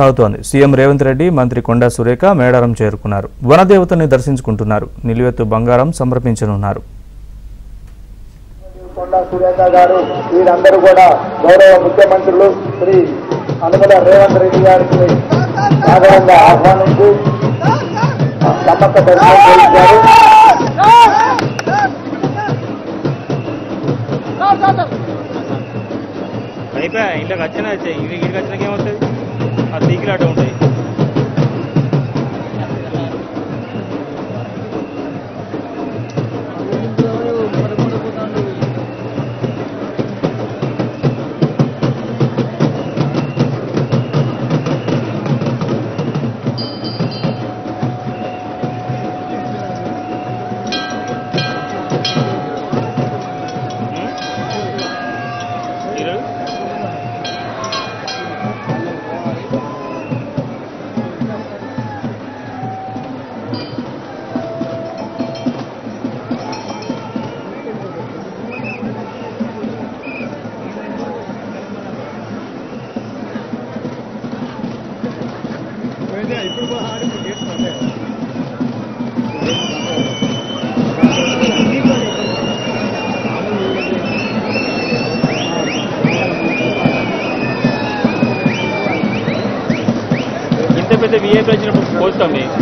అవుతోంది. సీఎం రేవంత్ రెడ్డి, మంత్రి కొండా సురేఖ మేడారం చేరుకున్నారు. వనదేవతని దర్శించుకుంటున్నారు. నిలువెత్తు బంగారం సమర్పించనున్నారు. కొండా సురేఖ గారు వీరందరూ కూడా గౌరవ ముఖ్యమంత్రులు శ్రీ అనుమల రేవంత్ రెడ్డి గారికి సాధారణంగా ఆహ్వానించి సమ్మక్క దర్శనం చేయించారు. అయిపోయా ఇంట్లోకి వచ్చినా ఇంటికి వచ్చినాక ఏమవుతుంది? ఆ సీకిలు అటు ఉంటాయి. ఇంత పెద్ద విఐపీ వచ్చినప్పుడు పోస్తాం మేము.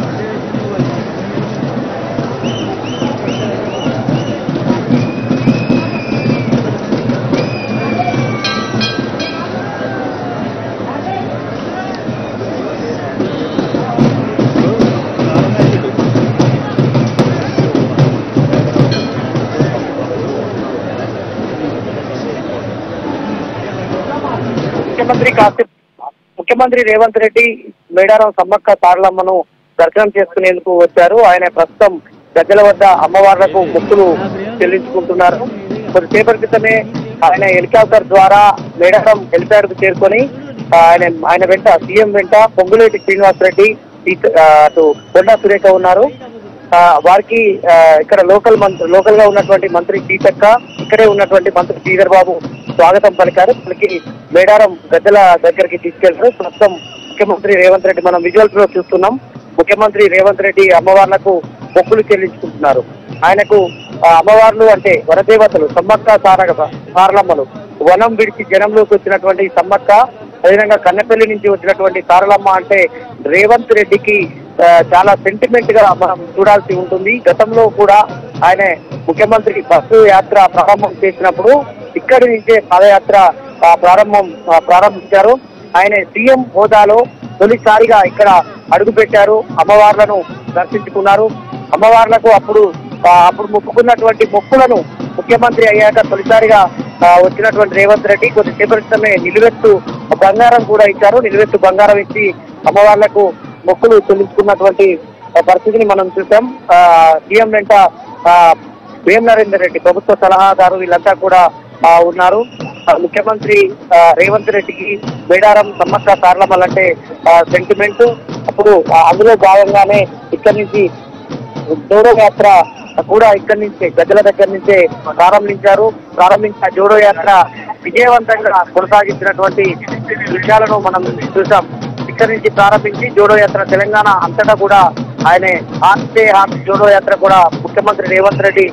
ముఖ్యమంత్రి రేవంత్ రెడ్డి మేడారం సమ్మక్క సారలమ్మను దర్శనం చేసుకునేందుకు వచ్చారు. ఆయన ప్రస్తుతం గద్దెల వద్ద అమ్మవార్లకు మొక్కులు చెల్లించుకుంటున్నారు. కొద్దిసేపటి క్రితమే ఆయన హెలికాప్టర్ ద్వారా మేడారం హెలిప్యాడ్ కు చేరుకొని ఆయన వెంట సీఎం వెంట పొంగులేటి శ్రీనివాసరెడ్డి, అటు కొండా సురేఖ ఉన్నారు. వారికి ఇక్కడ లోకల్ గా ఉన్నటువంటి మంత్రి సీతక్క, ఇక్కడే ఉన్నటువంటి మంత్రి శ్రీధర్ బాబు స్వాగతం పలికారు. వాళ్ళకి మేడారం గద్దెల దగ్గరికి తీసుకెళ్తారు. ప్రస్తుతం ముఖ్యమంత్రి రేవంత్ రెడ్డి మనం విజువల్స్ లో చూస్తున్నాం. ముఖ్యమంత్రి రేవంత్ రెడ్డి అమ్మవార్లకు మొక్కులు చెల్లించుకుంటున్నారు. ఆయనకు అమ్మవార్లు అంటే వనదేవతలు సమ్మక్క సారలమ్మలు వనం విడిచి జనంలోకి వచ్చినటువంటి సమ్మక్క, అదేవిధంగా కన్నెపల్లి నుంచి వచ్చినటువంటి సారలమ్మ అంటే రేవంత్ రెడ్డికి చాలా సెంటిమెంట్ గా మనం చూడాల్సి ఉంటుంది. గతంలో కూడా ఆయన ముఖ్యమంత్రి బస్సు యాత్ర ప్రారంభం చేసినప్పుడు ఇక్కడి నుంచే పాదయాత్ర ప్రారంభించారు. ఆయన సీఎం హోదాలో తొలిసారిగా ఇక్కడ అడుగు పెట్టారు. అమ్మవార్లను దర్శించుకున్నారు. అమ్మవార్లకు అప్పుడు మొక్కుకున్నటువంటి మొక్కులను ముఖ్యమంత్రి అయ్యాక తొలిసారిగా వచ్చినటువంటి రేవంత్ రెడ్డి కొద్దిసేపటి క్రితమే నిలువెత్తు బంగారం కూడా ఇచ్చారు. నిలువెత్తు బంగారం ఇచ్చి అమ్మవార్లకు మొక్కులు చెల్లించుకున్నటువంటి పరిస్థితిని మనం చూసాం. సీఎం వెంట వేం నరేందర్ రెడ్డి ప్రభుత్వ సలహాదారు వీళ్ళంతా కూడా ఉన్నారు. ముఖ్యమంత్రి రేవంత్ రెడ్డికి మేడారం సమ్మక్క సారలమ్మలంటే సెంటిమెంట్. అప్పుడు అందులో భాగంగానే ఇక్కడి నుంచి జోడో యాత్ర కూడా ఇక్కడి నుంచే గద్దెల దగ్గర నుంచే ప్రారంభించిన జోడో యాత్ర విజయవంతంగా కొనసాగించినటువంటి విషయాలను మనం చూసాం. ఇక్కడి నుంచి ప్రారంభించి జోడో యాత్ర తెలంగాణ అంతటా కూడా ఆయన హార్ట్ జోడో యాత్ర కూడా ముఖ్యమంత్రి రేవంత్ రెడ్డి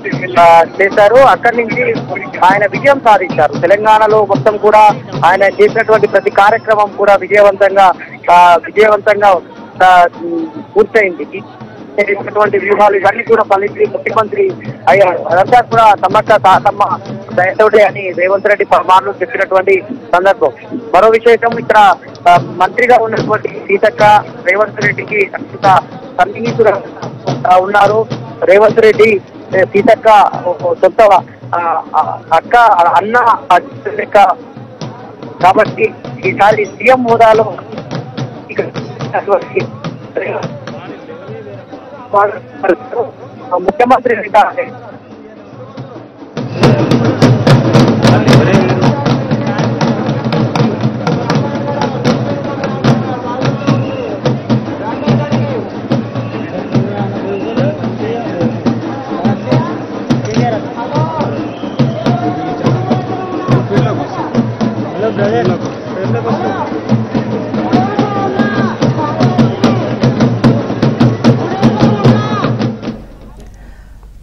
చేశారు. అక్కడి నుంచి ఆయన విజయం సాధించారు. తెలంగాణలో మొత్తం కూడా ఆయన చేసినటువంటి ప్రతి కార్యక్రమం కూడా విజయవంతంగా పూర్తయింది. చేసినటువంటి వ్యూహాలు ఇవన్నీ కూడా ఫలించి ముఖ్యమంత్రి అయ్యారు. అదంతా కూడా సమ్మక్క సారలమ్మ దయతోటే అని రేవంత్ రెడ్డి పరమార్లు చెప్పినటువంటి సందర్భం. మరో విశేషం, ఇక్కడ మంత్రిగా ఉన్నటువంటి సీతక్క రేవంత్ రెడ్డికి అత్యంత సన్నిహితులు ఉన్నారు. రేవంత్ రెడ్డి సీతక్క సొంత అక్క అన్న లెక్క కాబట్టి ఈసారి సీఎం హోదాలో ముఖ్యమంత్రి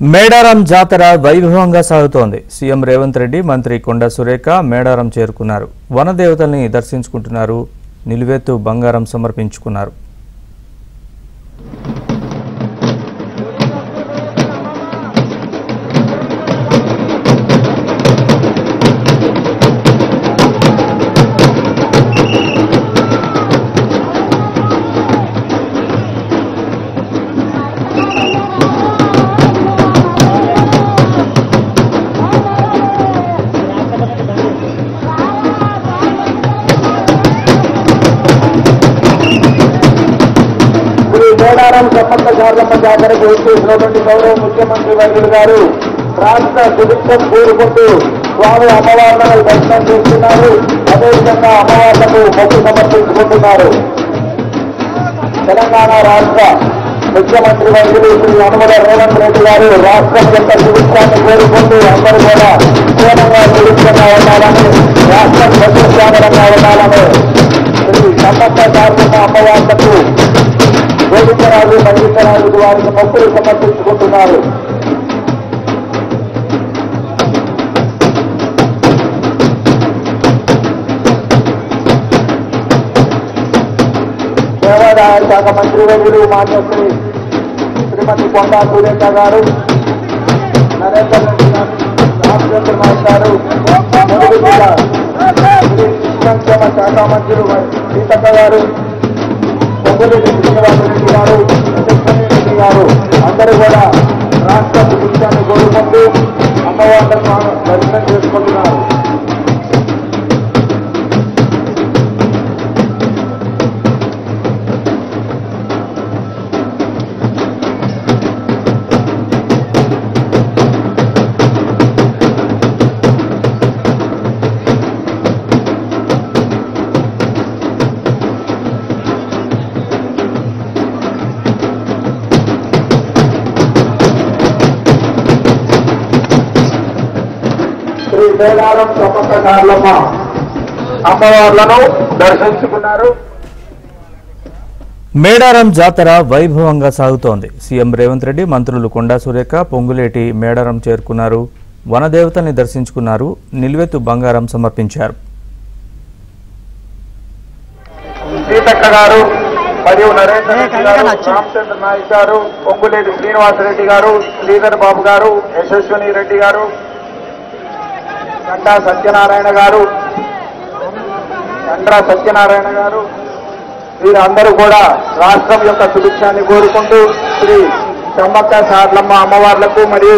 మేడారం జాతర వైభవంగా సాగుతోంది. సీఎం రేవంత్ రెడ్డి, మంత్రి కొండా సురేఖ మేడారం చేరుకున్నారు. వనదేవతల్ని దర్శించుకుంటున్నారు. నిలువెత్తు బంగారం సమర్పించుకున్నారు. మేడారం సమ్మక్క సారలమ్మ జాతరకు వచ్చేసినటువంటి గౌరవ ముఖ్యమంత్రి వర్యులు గారు రాష్ట్ర సుభిక్షం కోరుకుంటూ స్వామి అమ్మవార్లను దర్శనం చేస్తున్నారు. అదేవిధంగా అమ్మవార్లకు మొక్కు సమర్పించుకుంటున్నారు. తెలంగాణ రాష్ట్ర ముఖ్యమంత్రి వర్యులు శ్రీ యనమల రేవంత్ రెడ్డి గారు రాష్ట్రం యొక్క సుభిక్షాన్ని కోరుకుంటూ అందరూ కూడా క్షేమంగా సుభిక్షంగా ఉండాలని, రాష్ట్రం సస్యశ్యామలంగా ఉండాలని శ్రీ సమ్మక్క సారలమ్మ అమ్మవార్లకు గోవిందరాజు మహేశ్వరరాజు వారికి మొక్కులు సమర్పించుకుంటున్నారు. దేవాదాయ శాఖ మంత్రి వర్యులు మాన్యశ్రీ శ్రీమతి కొండా సురేఖ గారు, నరేందర్ రెడ్డి గారు, రామచంద్ర నాయక్ గారు, ములుగు జిల్లా సంక్షేమ శాఖ మంత్రులు సీతక్క గారు, పొంగులేటి శ్రీనివాసరెడ్డి గారు, రెడ్డి గారు అందరూ కూడా రాష్ట్ర సుభిక్షాన్ని కోరుకుంటూ అమ్మవార్లను దర్శనం చేసుకుంటున్నారు. శ్రీ మేడారం సమ్మక్క సారలమ్మ అమ్మవార్లను దర్శించుకున్నారు. మేడారం జాతర వైభవంగా సాగుతోంది. సీఎం రేవంత్ రెడ్డి, మంత్రులు కొండా సురేఖ, పొంగులేటి మేడారం చేరుకున్నారు. వనదేవతల్ని దర్శించుకున్నారు. నిలువెత్తు బంగారం సమర్పించారు. సీతక్క గారు మరియు నరేందర్ రెడ్డి గారు, రామచంద్ర నాయక్ గారు, పొంగులేటి శ్రీనివాసరెడ్డి గారు, శ్రీధర్ బాబు గారు, యశస్విని రెడ్డి గారు, గంటా సత్యనారాయణ గారు వీరందరూ కూడా రాష్ట్రం యొక్క సుభిక్షాన్ని కోరుకుంటూ శ్రీ సమ్మక్క సారలమ్మ అమ్మవార్లకు మరియు